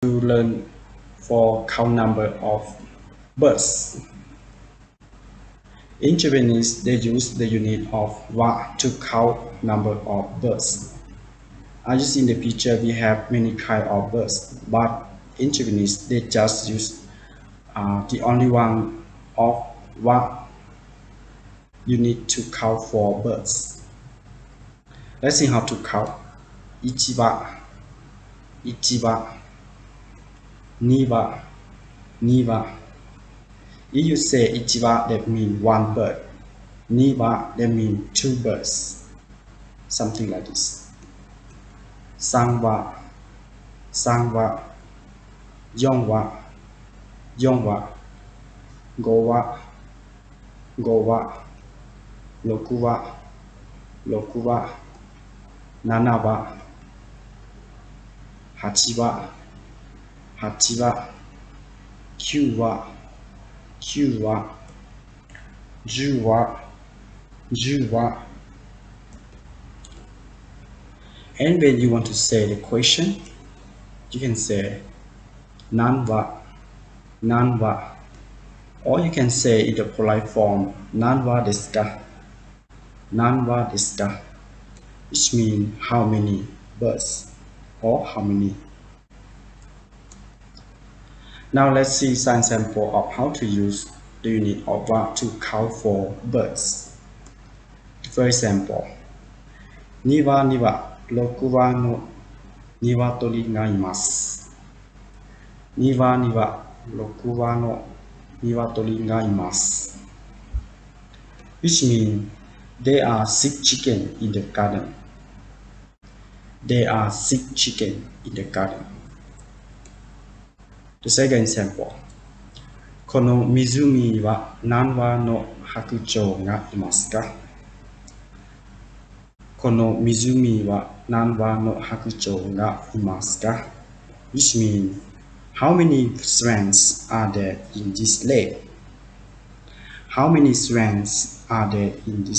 to learn for count number of birds. In Japanese, they use the unit of wa to count number of birds. As you see in the picture, we have many kinds of birds, but in Japanese, they just use the only one of wa unit to count for birds. Let's see how to count. Ichiba, ichiba, niwa, niwa. If you say ichiba, that means one bird. Niwa, that means two birds. Something like this. Sanwa, sanwa, yongwa, yongwa, gowa, gowa, lokuwa, lokuwa, nanawa, hachiwa, hachiwa, kyuwa, kyuwa, juwa, juwa. And when you want to say the question, you can say Nan Wa, Nan Wa. Or you can say in the polite form Nan Wa desu ka, Nan Wa desu ka, which means how many birds or how many. Now let's see some example of how to use the unit of wa to count for birds. For example, niwa niwa rokuwa no niwatori ga imasu. Niwa niwa rokuwa no niwatori ga imasu. Which means there are 6 chickens in the garden. There are 6 chickens in the garden. The second example. この湖には何羽の白鳥がいますか？この湖には何羽の白鳥がいますか？ Which means, how many swans are there in this lake? How many swans are there in this